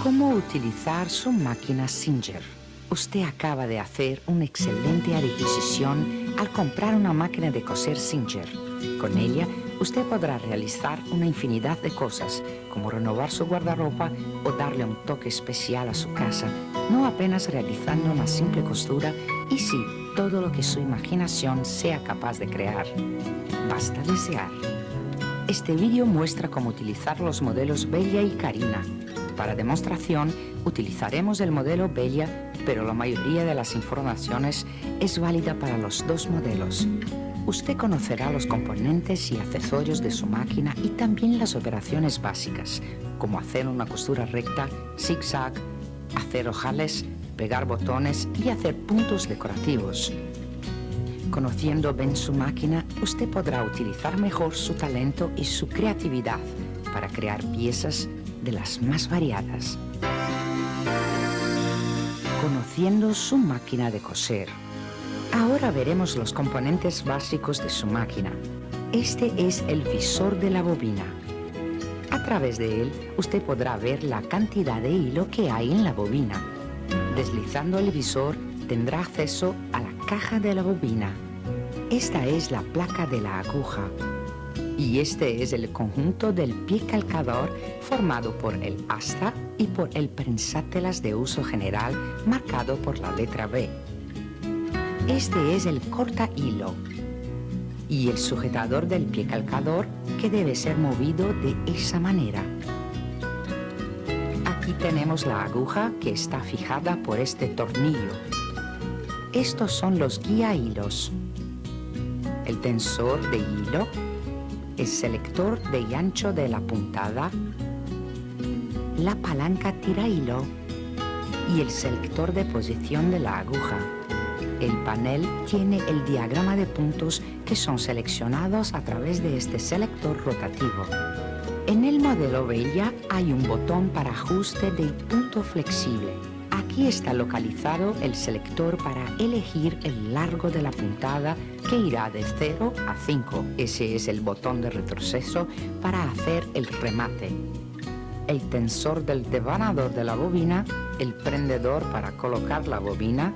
¿Cómo utilizar su máquina Singer? Usted acaba de hacer una excelente adquisición al comprar una máquina de coser Singer. Con ella, usted podrá realizar una infinidad de cosas, como renovar su guardarropa o darle un toque especial a su casa, no apenas realizando una simple costura, y sí, todo lo que su imaginación sea capaz de crear. Basta desear. Este vídeo muestra cómo utilizar los modelos Bella y Karina. Para demostración, utilizaremos el modelo Bella, pero la mayoría de las informaciones es válida para los dos modelos. Usted conocerá los componentes y accesorios de su máquina y también las operaciones básicas, como hacer una costura recta, zigzag, hacer ojales, pegar botones y hacer puntos decorativos. Conociendo bien su máquina, usted podrá utilizar mejor su talento y su creatividad para crear piezas de las más variadas. Conociendo su máquina de coser. Ahora veremos los componentes básicos de su máquina. Este es el visor de la bobina. A través de él, usted podrá ver la cantidad de hilo que hay en la bobina. Deslizando el visor, tendrá acceso a la caja de la bobina. Esta es la placa de la aguja. Y este es el conjunto del pie calcador formado por el asta y por el prensátelas de uso general marcado por la letra B. Este es el corta hilo y el sujetador del pie calcador que debe ser movido de esa manera. Aquí tenemos la aguja que está fijada por este tornillo. Estos son los guía hilos, el tensor de hilo, el selector de ancho de la puntada, la palanca tira hilo y el selector de posición de la aguja. El panel tiene el diagrama de puntos que son seleccionados a través de este selector rotativo. En el modelo Bella hay un botón para ajuste del punto flexible. Aquí está localizado el selector para elegir el largo de la puntada que irá de 0 a 5. Ese es el botón de retroceso para hacer el remate. El tensor del devanador de la bobina, el prendedor para colocar la bobina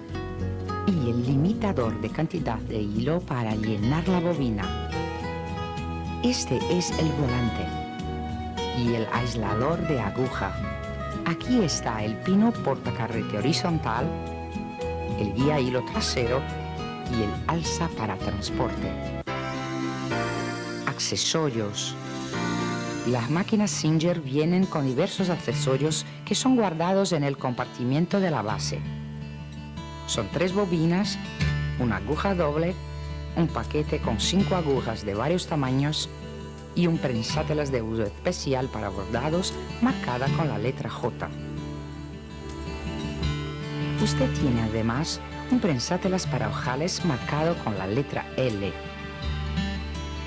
y el limitador de cantidad de hilo para llenar la bobina. Este es el volante y el aislador de aguja. Aquí está el pino portacarrete horizontal, el guía hilo trasero y el alza para transporte. Accesorios. Las máquinas Singer vienen con diversos accesorios que son guardados en el compartimiento de la base. Son 3 bobinas, una aguja doble, un paquete con 5 agujas de varios tamaños y un prensátelas de uso especial para bordados marcada con la letra J. Usted tiene además un prensátelas para ojales marcado con la letra L,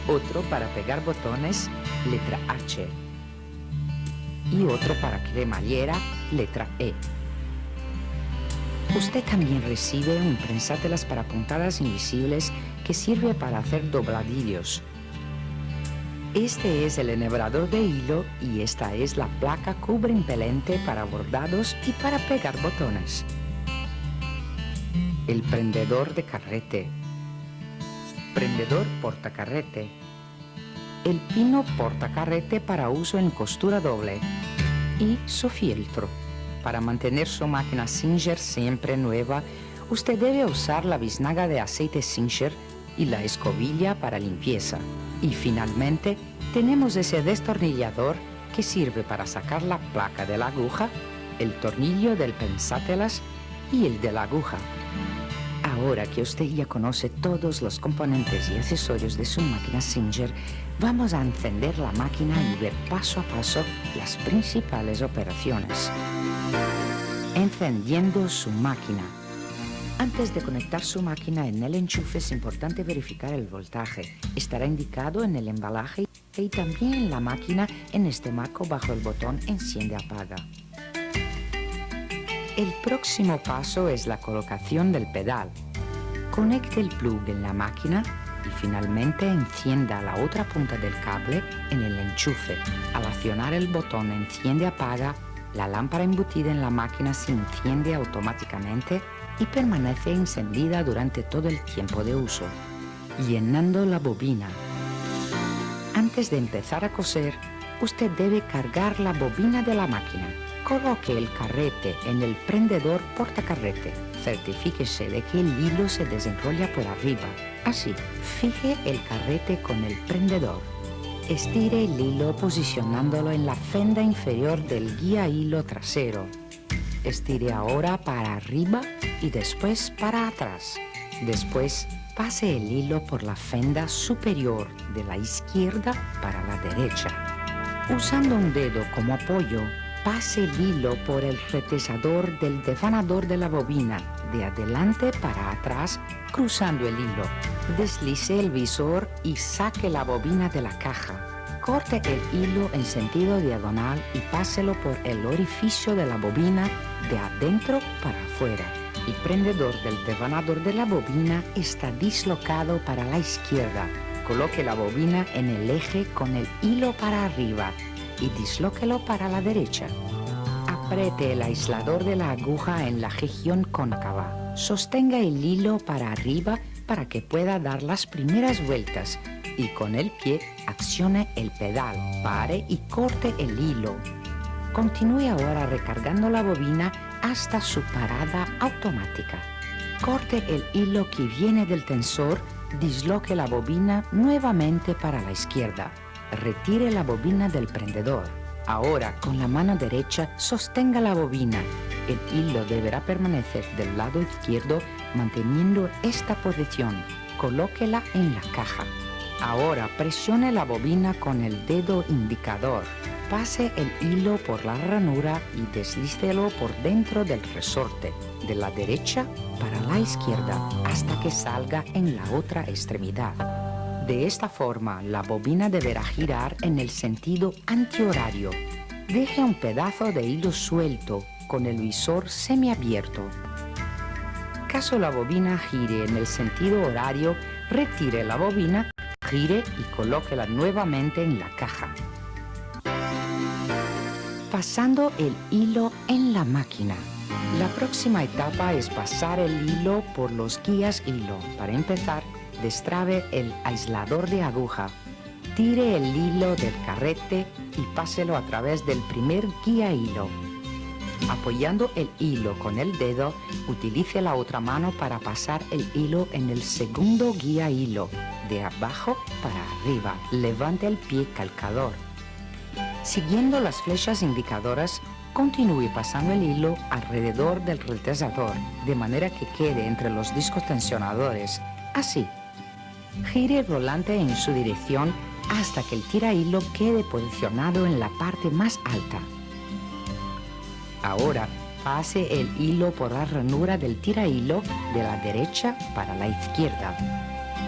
otro para pegar botones, letra H, y otro para cremallera, letra E. Usted también recibe un prensátelas para puntadas invisibles que sirve para hacer dobladillos. Este es el enhebrador de hilo y esta es la placa cubre impelente para bordados y para pegar botones. El prendedor de carrete, prendedor portacarrete, el pino portacarrete para uso en costura doble y su fieltro. Para mantener su máquina Singer siempre nueva, usted debe usar la biznaga de aceite Singer y la escobilla para limpieza. Y finalmente, tenemos ese destornillador que sirve para sacar la placa de la aguja, el tornillo del prensátelas y el de la aguja. Ahora que usted ya conoce todos los componentes y accesorios de su máquina Singer, vamos a encender la máquina y ver paso a paso las principales operaciones. Encendiendo su máquina. Antes de conectar su máquina en el enchufe es importante verificar el voltaje. Estará indicado en el embalaje y también en la máquina en este marco bajo el botón Enciende-Apaga. El próximo paso es la colocación del pedal. Conecte el plug en la máquina y finalmente encienda la otra punta del cable en el enchufe. Al accionar el botón Enciende-Apaga, La lámpara embutida en la máquina se enciende automáticamente y permanece encendida durante todo el tiempo de uso, llenando la bobina. Antes de empezar a coser, usted debe cargar la bobina de la máquina. Coloque el carrete en el prendedor portacarrete. Certifíquese de que el hilo se desenrolla por arriba. Así, fije el carrete con el prendedor. Estire el hilo posicionándolo en la fenda inferior del guía hilo trasero. Estire ahora para arriba y después para atrás. Después, pase el hilo por la fenda superior de la izquierda para la derecha. Usando un dedo como apoyo, pase el hilo por el retesador del devanador de la bobina, de adelante para atrás, cruzando el hilo. Deslice el visor y saque la bobina de la caja. Corte el hilo en sentido diagonal y páselo por el orificio de la bobina de adentro para afuera. El prendedor del devanador de la bobina está dislocado para la izquierda. Coloque la bobina en el eje con el hilo para arriba y dislóquelo para la derecha. Apriete el aislador de la aguja en la región cóncava. Sostenga el hilo para arriba para que pueda dar las primeras vueltas y con el pie accione el pedal, pare y corte el hilo. Continúe ahora recargando la bobina hasta su parada automática. Corte el hilo que viene del tensor, disloque la bobina nuevamente para la izquierda. Retire la bobina del prendedor. Ahora, con la mano derecha, sostenga la bobina. El hilo deberá permanecer del lado izquierdo manteniendo esta posición. Colóquela en la caja. Ahora, presione la bobina con el dedo indicador. Pase el hilo por la ranura y deslícelo por dentro del resorte, de la derecha para la izquierda, hasta que salga en la otra extremidad. De esta forma, la bobina deberá girar en el sentido antihorario. Deje un pedazo de hilo suelto con el visor semiabierto. Caso la bobina gire en el sentido horario, retire la bobina, gire y colóquela nuevamente en la caja. Pasando el hilo en la máquina. La próxima etapa es pasar el hilo por los guías hilo. Para empezar, destrabe el aislador de aguja. Tire el hilo del carrete y páselo a través del primer guía hilo. Apoyando el hilo con el dedo, utilice la otra mano para pasar el hilo en el segundo guía hilo, de abajo para arriba. Levante el pie calcador. Siguiendo las flechas indicadoras, continúe pasando el hilo alrededor del retesador, de manera que quede entre los discos tensionadores. Así. Gire el volante en su dirección hasta que el tira-hilo quede posicionado en la parte más alta. Ahora, pase el hilo por la ranura del tira-hilo de la derecha para la izquierda.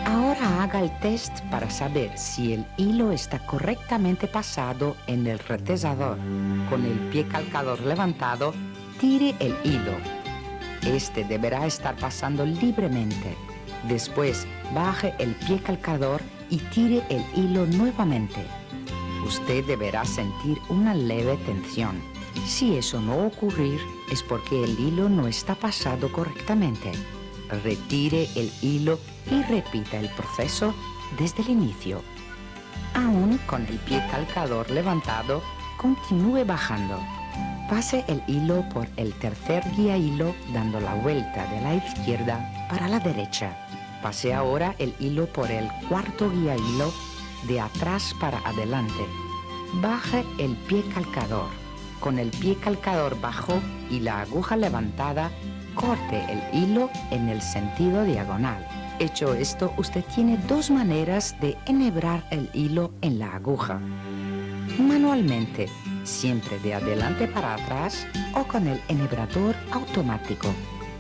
Ahora haga el test para saber si el hilo está correctamente pasado en el retesador. Con el pie calcador levantado, tire el hilo. Este deberá estar pasando libremente. Después, baje el pie calcador y tire el hilo nuevamente. Usted deberá sentir una leve tensión. Si eso no ocurrir, es porque el hilo no está pasado correctamente. Retire el hilo y repita el proceso desde el inicio. Aún con el pie calcador levantado, continúe bajando. Pase el hilo por el tercer guía hilo dando la vuelta de la izquierda para la derecha. Pase ahora el hilo por el cuarto guía hilo de atrás para adelante. Baje el pie calcador. Con el pie calcador bajo y la aguja levantada, corte el hilo en el sentido diagonal. Hecho esto, usted tiene dos maneras de enhebrar el hilo en la aguja. Manualmente, siempre de adelante para atrás o con el enhebrador automático,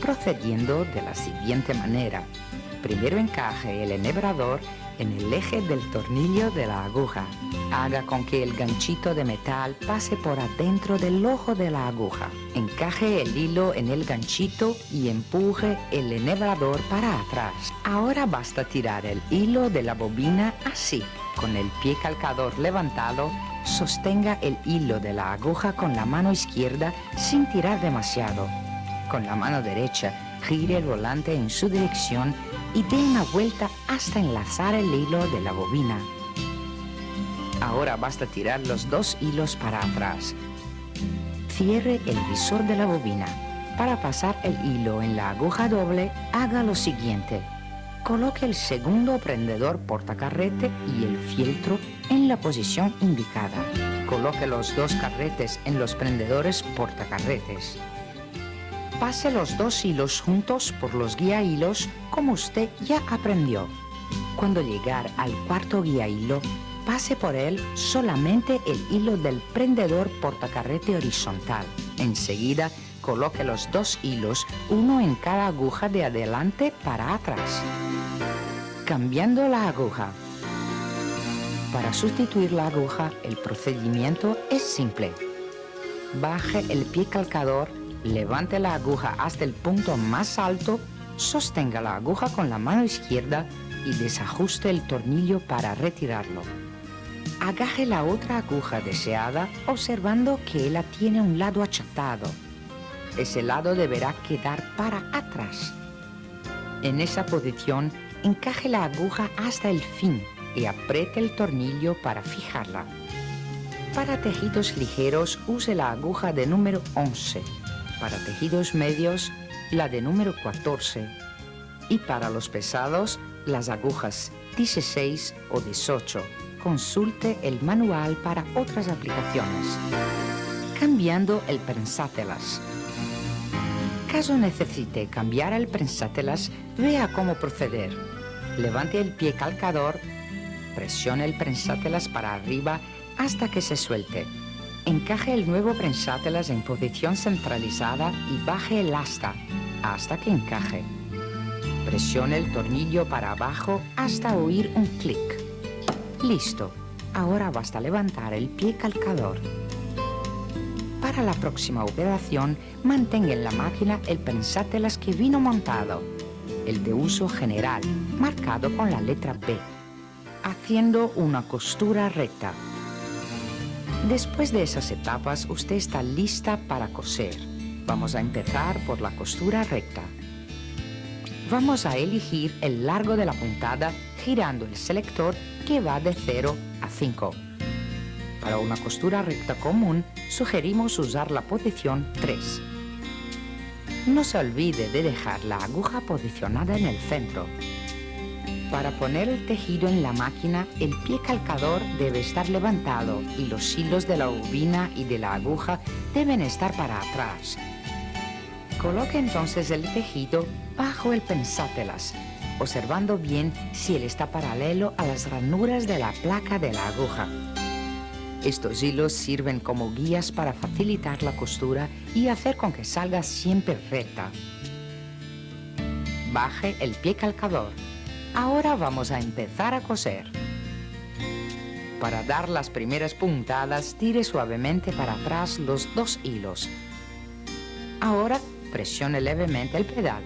procediendo de la siguiente manera. Primero encaje el enhebrador en el eje del tornillo de la aguja. Haga con que el ganchito de metal pase por adentro del ojo de la aguja. Encaje el hilo en el ganchito y empuje el enhebrador para atrás. Ahora basta tirar el hilo de la bobina así, con el pie calcador levantado, sostenga el hilo de la aguja con la mano izquierda sin tirar demasiado. Con la mano derecha, gire el volante en su dirección y dé una vuelta hasta enlazar el hilo de la bobina. Ahora basta tirar los 2 hilos para atrás. Cierre el visor de la bobina. Para pasar el hilo en la aguja doble, haga lo siguiente. Coloque el segundo prendedor portacarrete y el fieltro en la posición indicada. Coloque los 2 carretes en los prendedores portacarretes. Pase los 2 hilos juntos por los guía hilos como usted ya aprendió. Cuando llegar al 4.º guía hilo, pase por él solamente el hilo del prendedor portacarrete horizontal. Enseguida, coloque los 2 hilos, uno en cada aguja de adelante para atrás. Cambiando la aguja. Para sustituir la aguja, el procedimiento es simple. Baje el pie calcador, levante la aguja hasta el punto más alto, sostenga la aguja con la mano izquierda y desajuste el tornillo para retirarlo. Agaje la otra aguja deseada observando que ella tiene un lado achatado. Ese lado deberá quedar para atrás. En esa posición, encaje la aguja hasta el fin y apriete el tornillo para fijarla. Para tejidos ligeros, use la aguja de número 11. Para tejidos medios, la de número 14. Y para los pesados, las agujas 16 o 18. Consulte el manual para otras aplicaciones. Cambiando el prensátelas. Caso necesite cambiar el prensátelas, vea cómo proceder. Levante el pie calcador, presione el prensátelas para arriba hasta que se suelte. Encaje el nuevo prensátelas en posición centralizada y baje el asta hasta que encaje. Presione el tornillo para abajo hasta oír un clic. Listo. Ahora basta levantar el pie calcador. Para la próxima operación, mantenga en la máquina el prensátelas que vino montado, el de uso general, marcado con la letra B, haciendo una costura recta. Después de esas etapas, usted está lista para coser. Vamos a empezar por la costura recta. Vamos a elegir el largo de la puntada girando el selector que va de 0 a 5. Para una costura recta común, sugerimos usar la posición 3. No se olvide de dejar la aguja posicionada en el centro. Para poner el tejido en la máquina, el pie calcador debe estar levantado y los hilos de la bobina y de la aguja deben estar para atrás. Coloque entonces el tejido bajo el prensátelas, observando bien si él está paralelo a las ranuras de la placa de la aguja. Estos hilos sirven como guías para facilitar la costura y hacer con que salga siempre recta. Baje el pie calcador. Ahora vamos a empezar a coser. Para dar las primeras puntadas, tire suavemente para atrás los 2 hilos. Ahora presione levemente el pedal.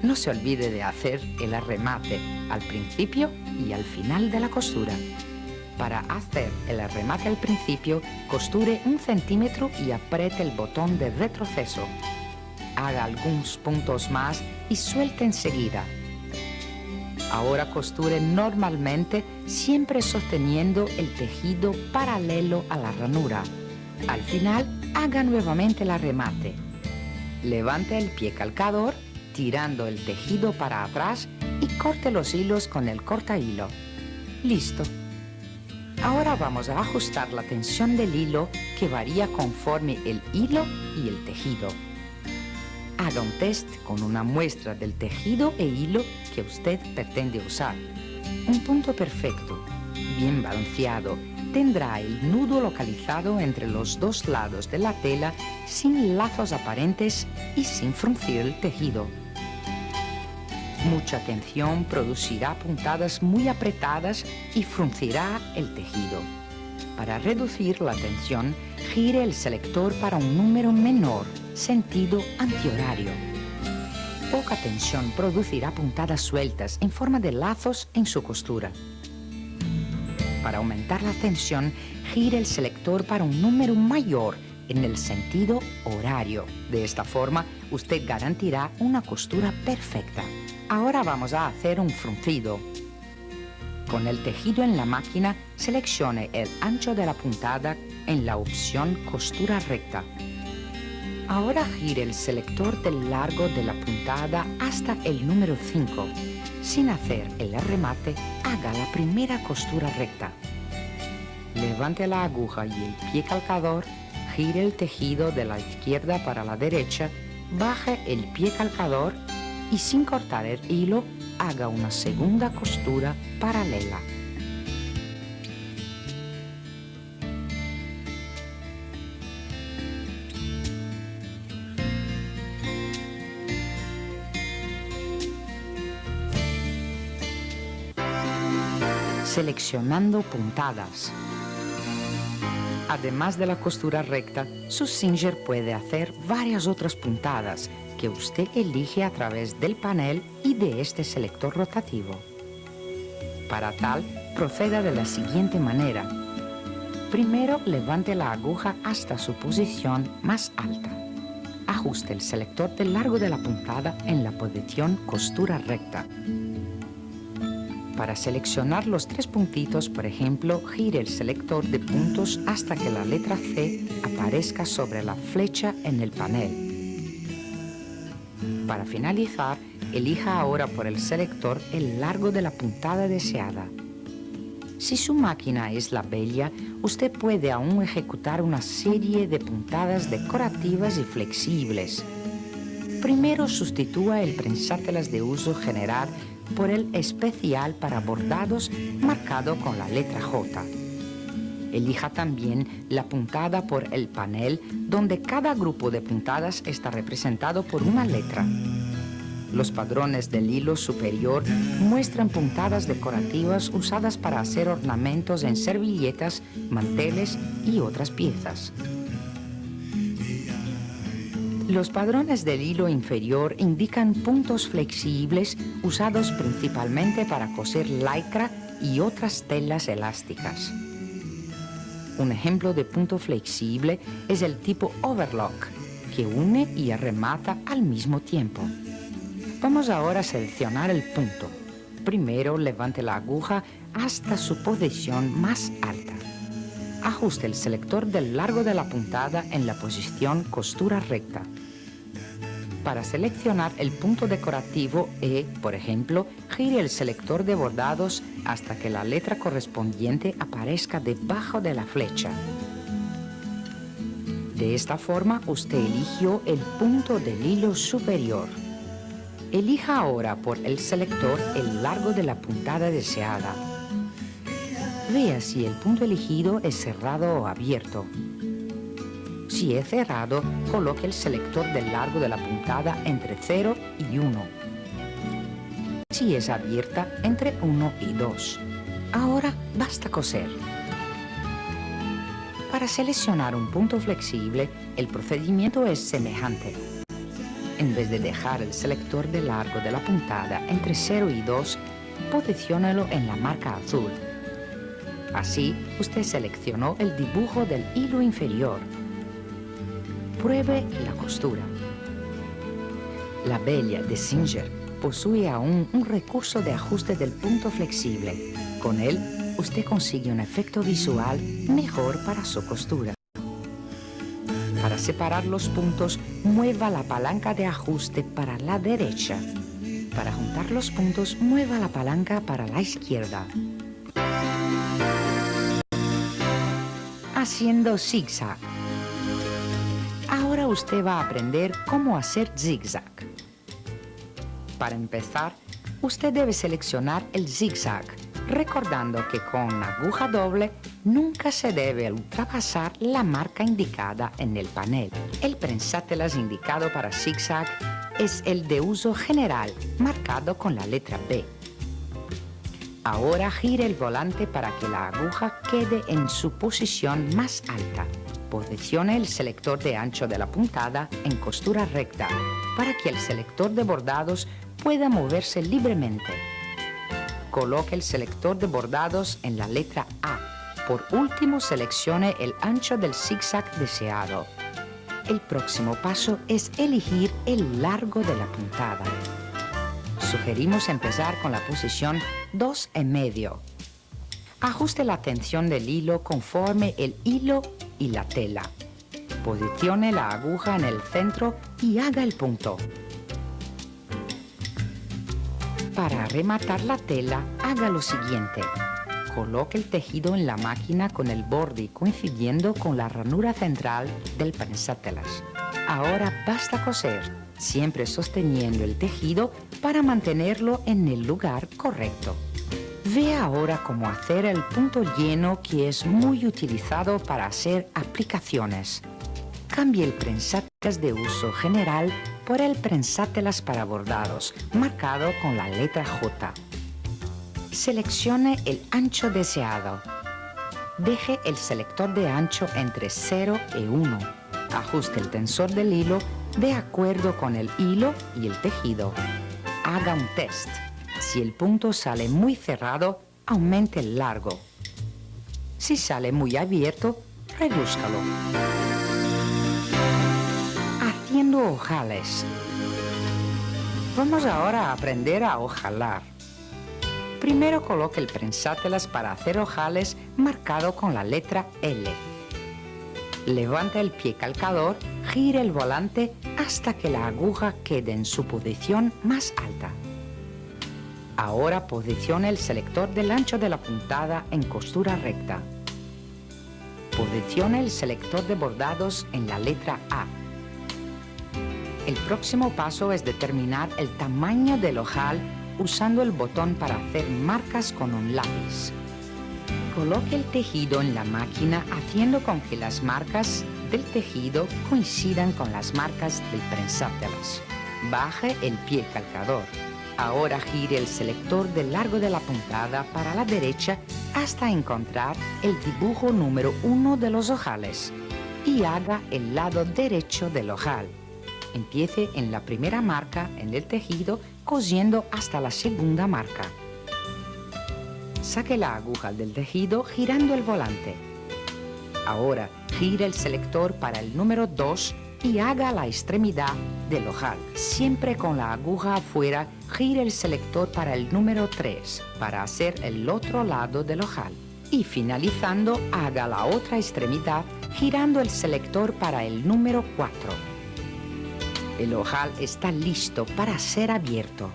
No se olvide de hacer el arremate al principio y al final de la costura. Para hacer el arremate al principio, costure 1 centímetro y apriete el botón de retroceso. Haga algunos puntos más y suelte enseguida. Ahora costure normalmente, siempre sosteniendo el tejido paralelo a la ranura. Al final, haga nuevamente el arremate. Levante el pie calcador, tirando el tejido para atrás y corte los hilos con el corta hilo. Listo. Ahora vamos a ajustar la tensión del hilo que varía conforme el hilo y el tejido. Haga un test con una muestra del tejido e hilo que usted pretende usar. Un punto perfecto, bien balanceado, tendrá el nudo localizado entre los 2 lados de la tela sin lazos aparentes y sin fruncir el tejido. Mucha tensión producirá puntadas muy apretadas y fruncirá el tejido. Para reducir la tensión, gire el selector para un número menor, sentido antihorario. Poca tensión producirá puntadas sueltas en forma de lazos en su costura. Para aumentar la tensión, gire el selector para un número mayor en el sentido horario. De esta forma, usted garantirá una costura perfecta. Ahora vamos a hacer un fruncido. Con el tejido en la máquina, seleccione el ancho de la puntada en la opción costura recta. Ahora gire el selector del largo de la puntada hasta el número 5. Sin hacer el remate, haga la primera costura recta. Levante la aguja y el pie calcador, gire el tejido de la izquierda para la derecha, baje el pie calcador y sin cortar el hilo, haga una segunda costura paralela. Seleccionando puntadas. Además de la costura recta, su Singer puede hacer varias otras puntadas que usted elige a través del panel y de este selector rotativo. Para tal, proceda de la siguiente manera. Primero, levante la aguja hasta su posición más alta. Ajuste el selector del largo de la puntada en la posición costura recta. Para seleccionar los 3 puntitos, por ejemplo, gire el selector de puntos hasta que la letra C aparezca sobre la flecha en el panel. Para finalizar, elija ahora por el selector el largo de la puntada deseada. Si su máquina es la Bella, usted puede aún ejecutar una serie de puntadas decorativas y flexibles. Primero sustitúa el prensártelas de uso general por el especial para bordados marcado con la letra J. Elija también la puntada por el panel, donde cada grupo de puntadas está representado por una letra. Los padrones del hilo superior muestran puntadas decorativas usadas para hacer ornamentos en servilletas, manteles y otras piezas. Los padrones del hilo inferior indican puntos flexibles usados principalmente para coser lycra y otras telas elásticas. Un ejemplo de punto flexible es el tipo overlock, que une y remata al mismo tiempo. Vamos ahora a seleccionar el punto. Primero, levante la aguja hasta su posición más alta. Ajuste el selector del largo de la puntada en la posición costura recta. Para seleccionar el punto decorativo E, por ejemplo, gire el selector de bordados hasta que la letra correspondiente aparezca debajo de la flecha. De esta forma, usted eligió el punto del hilo superior. Elija ahora por el selector el largo de la puntada deseada. Vea si el punto elegido es cerrado o abierto. Si es cerrado, coloque el selector del largo de la puntada entre 0 y 1. Si es abierta, entre 1 y 2. Ahora basta coser. Para seleccionar un punto flexible, el procedimiento es semejante. En vez de dejar el selector de largo de la puntada entre 0 y 2, posiciónelo en la marca azul. Así, usted seleccionó el dibujo del hilo inferior. Pruebe la costura. La Bella de Singer posee aún un recurso de ajuste del punto flexible. Con él, usted consigue un efecto visual mejor para su costura. Para separar los puntos, mueva la palanca de ajuste para la derecha. Para juntar los puntos, mueva la palanca para la izquierda. Haciendo zigzag. Ahora usted va a aprender cómo hacer zigzag. Para empezar, usted debe seleccionar el zigzag, recordando que con aguja doble nunca se debe ultrapasar la marca indicada en el panel. El prensatelas indicado para zigzag es el de uso general, marcado con la letra B. Ahora gire el volante para que la aguja quede en su posición más alta. Posicione el selector de ancho de la puntada en costura recta para que el selector de bordados pueda moverse libremente. Coloque el selector de bordados en la letra A. Por último, seleccione el ancho del zigzag deseado. El próximo paso es elegir el largo de la puntada. Sugerimos empezar con la posición 2,5. Ajuste la tensión del hilo conforme el hilo y la tela. Posicione la aguja en el centro y haga el punto. Para rematar la tela, haga lo siguiente. Coloque el tejido en la máquina con el borde coincidiendo con la ranura central del prensátelas. Ahora basta coser, siempre sosteniendo el tejido para mantenerlo en el lugar correcto. Ve ahora cómo hacer el punto lleno, que es muy utilizado para hacer aplicaciones. Cambie el prensátelas de uso general por el prensátelas para bordados, marcado con la letra J. Seleccione el ancho deseado. Deje el selector de ancho entre 0 y 1. Ajuste el tensor del hilo de acuerdo con el hilo y el tejido. Haga un test. Si el punto sale muy cerrado, aumente el largo. Si sale muy abierto, redúzcalo. Haciendo ojales. Vamos ahora a aprender a ojalar. Primero coloque el prensátelas para hacer ojales marcado con la letra L. Levante el pie calcador, gire el volante hasta que la aguja quede en su posición más alta. Ahora posicione el selector del ancho de la puntada en costura recta. Posicione el selector de bordados en la letra A. El próximo paso es determinar el tamaño del ojal usando el botón para hacer marcas con un lápiz. Coloque el tejido en la máquina haciendo con que las marcas del tejido coincidan con las marcas del prensátelas. Baje el pie calcador. Ahora gire el selector del largo de la puntada para la derecha hasta encontrar el dibujo número 1 de los ojales y haga el lado derecho del ojal. Empiece en la primera marca en el tejido cosiendo hasta la segunda marca. Saque la aguja del tejido girando el volante. Ahora gire el selector para el número 2 y haga la extremidad del ojal. Siempre con la aguja afuera, gire el selector para el número 3 para hacer el otro lado del ojal. Y finalizando, haga la otra extremidad girando el selector para el número 4. El ojal está listo para ser abierto.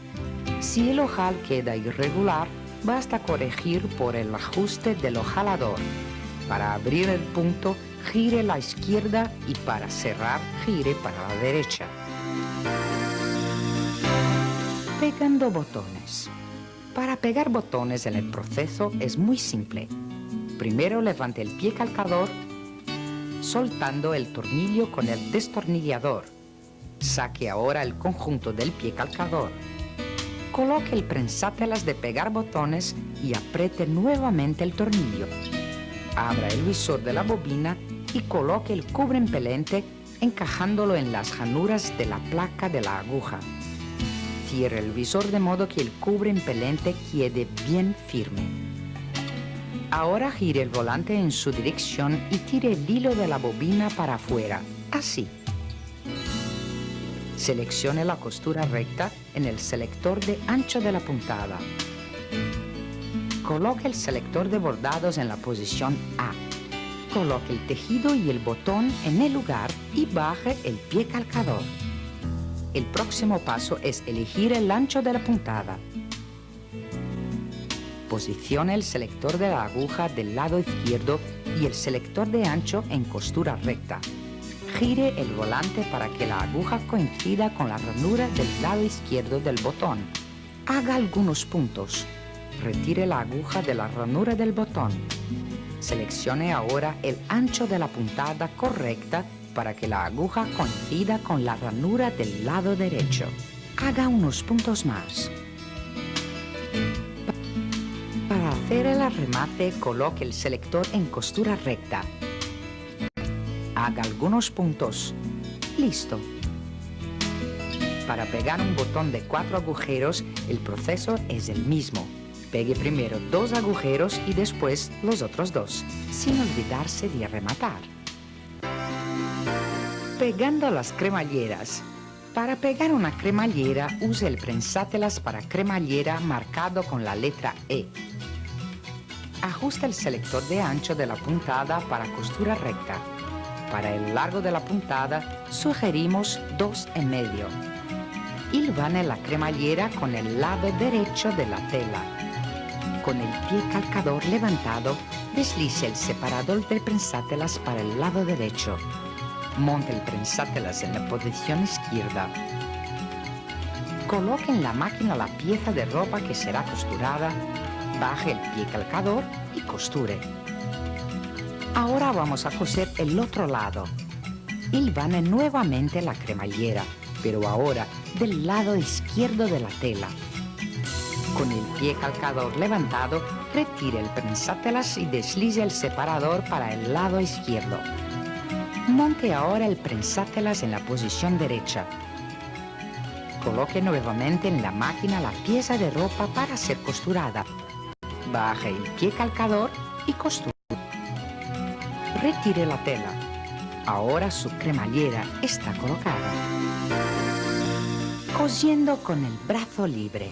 Si el ojal queda irregular, basta corregir por el ajuste del ojalador. Para abrir el punto, gire a la izquierda y para cerrar, gire para la derecha. Pegando botones. Para pegar botones en el proceso es muy simple. Primero levante el pie calcador, soltando el tornillo con el destornillador. Saque ahora el conjunto del pie calcador. Coloque el prensátelas de pegar botones y apriete nuevamente el tornillo. Abra el visor de la bobina y coloque el cubrempelente encajándolo en las ranuras de la placa de la aguja. Cierre el visor de modo que el cubrempelente quede bien firme. Ahora gire el volante en su dirección y tire el hilo de la bobina para afuera, así. Seleccione la costura recta en el selector de ancho de la puntada. Coloque el selector de bordados en la posición A. Coloque el tejido y el botón en el lugar y baje el pie calcador. El próximo paso es elegir el ancho de la puntada. Posicione el selector de la aguja del lado izquierdo y el selector de ancho en costura recta. Gire el volante para que la aguja coincida con la ranura del lado izquierdo del botón. Haga algunos puntos. Retire la aguja de la ranura del botón. Seleccione ahora el ancho de la puntada correcta para que la aguja coincida con la ranura del lado derecho. Haga unos puntos más. Para hacer el remate, coloque el selector en costura recta. Haga algunos puntos. Listo. Para pegar un botón de 4 agujeros, el proceso es el mismo. Pegue primero 2 agujeros y después los otros 2, sin olvidarse de rematar. Pegando las cremalleras. Para pegar una cremallera, use el prensátelas para cremallera marcado con la letra E. Ajusta el selector de ancho de la puntada para costura recta. Para el largo de la puntada, sugerimos 2,5. Hilvane la cremallera con el lado derecho de la tela. Con el pie calcador levantado, deslice el separador del prensátelas para el lado derecho. Monte el prensátelas en la posición izquierda. Coloque en la máquina la pieza de ropa que será costurada, baje el pie calcador y costure. Ahora vamos a coser el otro lado. Hilvane nuevamente la cremallera, pero ahora del lado izquierdo de la tela. Con el pie calcador levantado, retire el prensátelas y deslice el separador para el lado izquierdo. Monte ahora el prensátelas en la posición derecha. Coloque nuevamente en la máquina la pieza de ropa para ser costurada. Baje el pie calcador y costure. Retire la tela. Ahora su cremallera está colocada. Cosiendo con el brazo libre.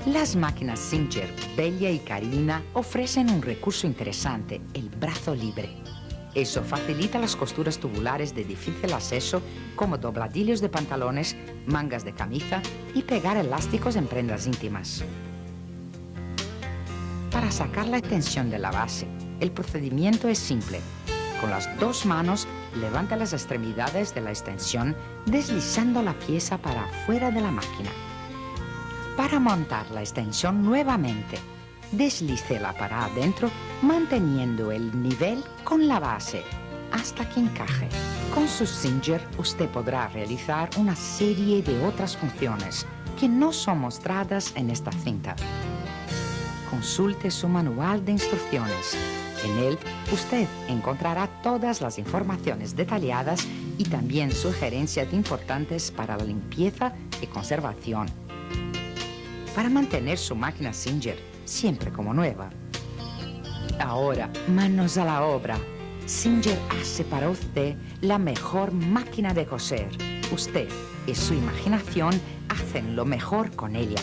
Las máquinas Singer, Bella y Carina ofrecen un recurso interesante, el brazo libre. Eso facilita las costuras tubulares de difícil acceso como dobladillos de pantalones, mangas de camisa y pegar elásticos en prendas íntimas. Para sacar la extensión de la base, el procedimiento es simple. Con las 2 manos, levanta las extremidades de la extensión deslizando la pieza para afuera de la máquina. Para montar la extensión nuevamente, deslícela para adentro manteniendo el nivel con la base hasta que encaje. Con su Singer usted podrá realizar una serie de otras funciones que no son mostradas en esta cinta. Consulte su manual de instrucciones. En él usted encontrará todas las informaciones detalladas y también sugerencias importantes para la limpieza y conservación. Para mantener su máquina Singer siempre como nueva. Ahora, manos a la obra. Singer hace para usted la mejor máquina de coser. Usted y su imaginación hacen lo mejor con ella.